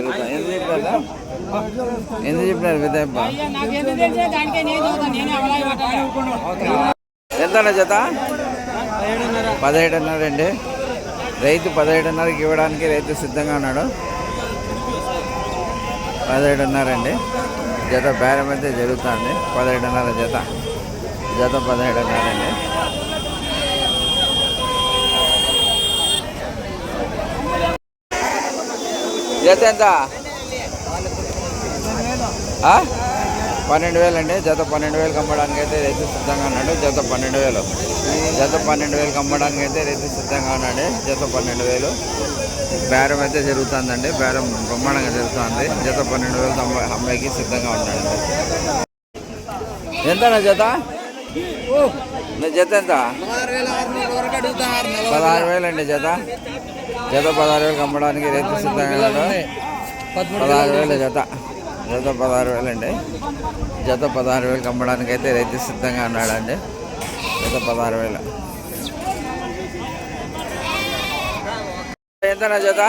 జరుగుతాయి. ఎంత చెప్పారా? ఎంత చెప్పినారు పెద్దప్ప? ఎంతన్నా జత? 17.5 అండి. రైతు 17.5కి ఇవ్వడానికి రైతు సిద్ధంగా ఉన్నాడు. 17.5 అండి. జత బేరం అయితే జరుగుతుంది. 17.5 జత 17.5 అండి. జత ఎంత? 12,000 అండి. జత 12,000 అమ్మడానికి అయితే రైతు సిద్ధంగా ఉన్నాడు. జత 12,000 అమ్మడానికి అయితే రైతు సిద్ధంగా ఉన్నాడు. జత 12,000 బేరం అయితే జరుగుతుందండి. బేరం బ్రహ్మాండంగా జరుగుతుంది. జత 12,000 అమ్మాయికి సిద్ధంగా ఉన్నాడు. ఎంతనా జత? జత ఎంత? 16,000 అండి. జత 16,000 అమ్మడానికి రైతు సిద్ధంగా ఉన్నాడు. 16,000 జత 16,000 అండి. జత 16,000 అమ్మడానికి అయితే రైతు సిద్ధంగా ఉన్నాడండి. జత 16,000. ఎంతనా జత?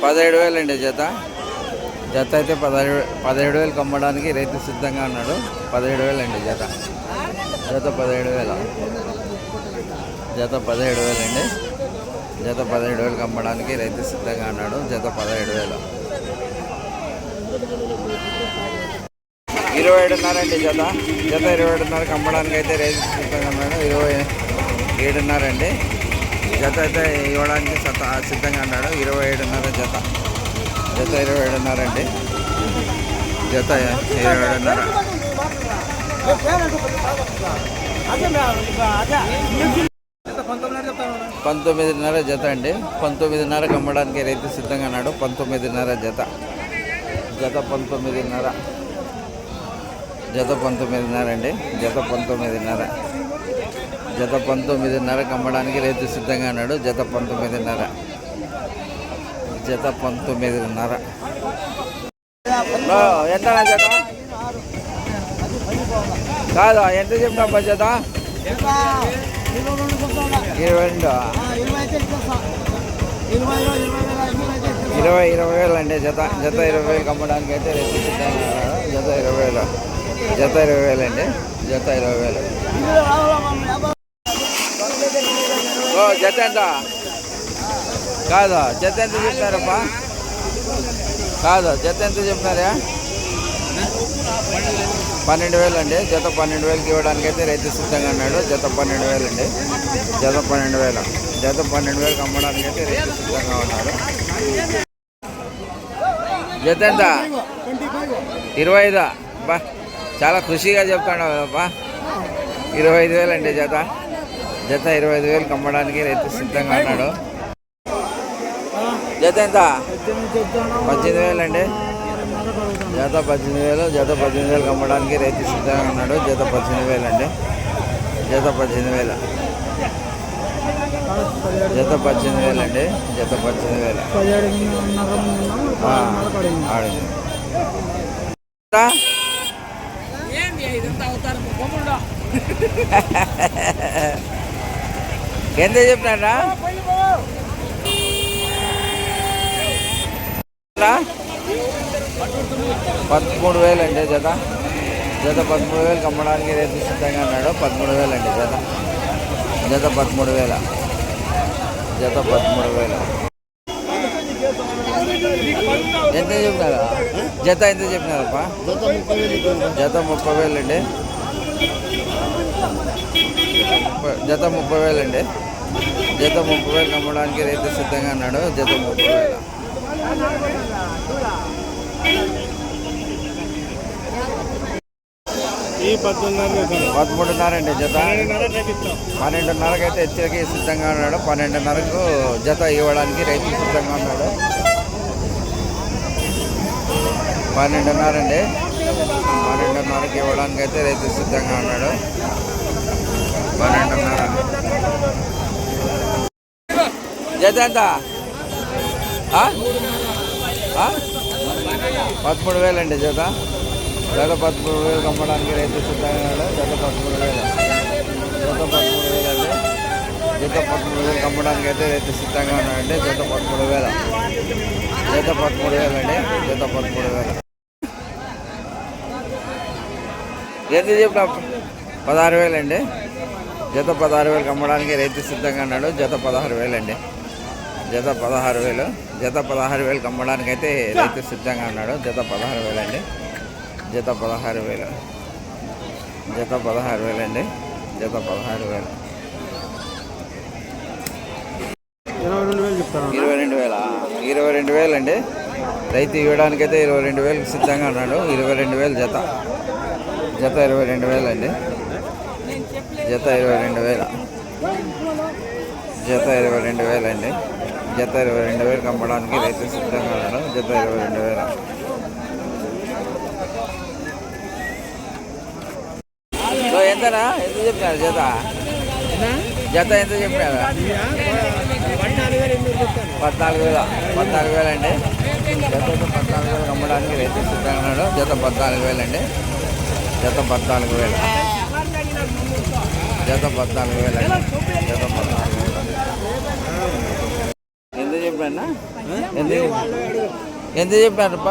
17,000 అండి. జత అయితే 17,000 అమ్మడానికి రైతు సిద్ధంగా ఉన్నాడు. 17,000 అండి. జత 17,000 అండి. జత 17,000 అమ్మడానికి రైతు సిద్ధంగా ఉన్నాడు. జత 17,000. 27.5 అండి. జత 27.5కి అమ్మడానికి అయితే రైతు సిద్ధంగా ఉన్నాడు. 27.5 అండి. జత అయితే ఇవ్వడానికి సిద్ధంగా ఉన్నాడు. 27.5 జత 27.5 అండి. జత 27.5. 19.5 జత అండి. 19.5కి అమ్మడానికి రైతు సిద్ధంగా ఉన్నాడు. 19.5 జత 19.5 అండి. జత 19.5 అమ్మడానికి రైతు సిద్ధంగా ఉన్నాడు. జత 19.5 ఎంతనా జత? కాదా? ఎంత చెప్పినప్ప జత? 22. 20,000 అండి. జత 20,000 అమ్మడానికి అయితే రైతు సిద్ధంగా ఉన్నాడు. జత 20,000 అండి. జత 20,000. జత ఎంత? కాదా? జత ఎంత చెప్తున్నారప్పా? కాదా? జత ఎంత చెప్తున్నారా? 12,000 అండి. జత 12,000కి ఇవ్వడానికి అయితే రైతు సిద్ధంగా ఉన్నాడు. జత 12,000 అండి. జత 12,000 అమ్మడానికి అయితే రైతు సిద్ధంగా ఉన్నాడు. జత ఎంత? 25. బా చాలా ఖుషిగా చెప్తాడు బా. 25,000 అండి. జత 25,000 అమ్మడానికి రైతు సిద్ధంగా ఉన్నాడు. జత ఎంత? 18,000 అండి. జత 18,000 అమ్మడానికి రైతు సిద్ధంగా ఉన్నాడు. జత 18,000 అండి. జత 18,000 అండి. జత 18,000 ఆడింది. ఎంత చెప్పినారా? 13,000 అండి. జత 13,000 అమ్మడానికి రైతు సిద్ధంగా ఉన్నాడు. 13,000 అండి. జత 13,000 ఎంత చెప్పినారా? జత ఎంత చెప్పినారప్ప? జత 30,000 అండి. జత 30,000 అండి. జత 30,000 అమ్మడానికి రైతు సిద్ధంగా ఉన్నాడు. జత 30,000. 13.5 అండి. జత 12.5కి అయితే హెచ్చరిక సిద్ధంగా ఉన్నాడు. 12.5కు జత ఇవ్వడానికి రైతు సిద్ధంగా ఉన్నాడు. 12.5 అండి. 12.5కి ఇవ్వడానికి అయితే రైతు సిద్ధంగా ఉన్నాడు. 12.5 జత ఎంత? 13,000 అండి. జత 13,000 అమ్మడానికి రైతు సిద్ధంగా ఉన్నాడు. జత 13,000 అండి. జత 13,000 అమ్మడానికి అయితే రైతు సిద్ధంగా ఉన్నాడండి. జత 13,000. జత 13,000 అండి, జత 13,000. ఎంత చెప్పిన 16,000 అండి, జత 16,000 అమ్మడానికి రైతు సిద్ధంగా ఉన్నాడు. జత 16,000 అండి, జత 16,000, జత 16,000 అమ్మడానికి అయితే రైతు సిద్ధంగా ఉన్నాడు. జత 16,000 అండి, జత 16,000, జత 16,000 అండి, జత 16,000. 22,000 అండి, రైతు ఇవ్వడానికైతే 22,000 సిద్ధంగా ఉన్నాడు. 22,000 జత, జత 22,000 అండి, జత 22,000, జత 22,000 అండి, జత 22,000 అమ్మడానికి రైతు సిద్ధంగా ఉన్నాడు. జత 22,000. ఎంతనా, ఎంత చెప్పినారు జత? జత ఎంత చెప్పినారు? 14,000 అండి, జత 14,000 అమ్మడానికి రైతు సిద్ధంగా ఉన్నాడు. జత 14,000 అండి, జత 14,000, జత 14,000 అండి, జత 14,000. ఎంత చెప్పానా, ఎంత చెప్పారప్ప?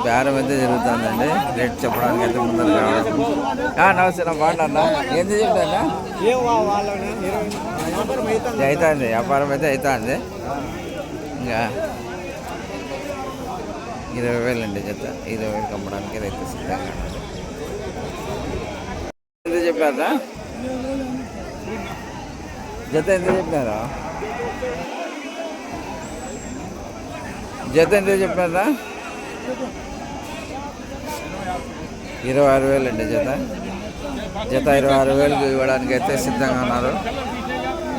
బేరం అయితే జరుగుతుందండి, రేట్ చెప్పడానికి అయితే ముందర కావడం. నమస్తే, నా బాగున్నా. ఎంత చెప్పానా? అవుతుంది, వ్యాపారం అయితే అవుతుంది. ఇంకా 20,000 అండి జత, 20,000 అమ్మడానికి రైతు సిద్ధంగా. ఎంత చెప్పారా జత? ఎంత చెప్పినారా జత? ఎంత చెప్పినారా? 26,000 అండి జత, జత 26,000 ఇవ్వడానికి అయితే సిద్ధంగా ఉన్నారు.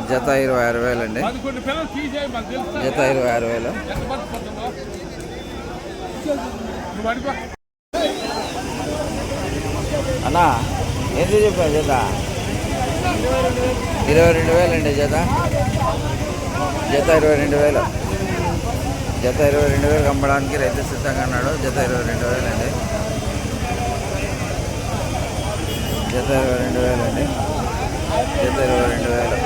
జత 26,000 అండి, జత 26,000. అన్నా ఎంత చెప్పారు జత? 22,000 అండి జత, జత 22,000, జత 22,000 అమ్మడానికి రైతు సిద్ధంగా ఉన్నాడు. జత 22,000 అండి, జత 22,000 అండి, జత 22,000.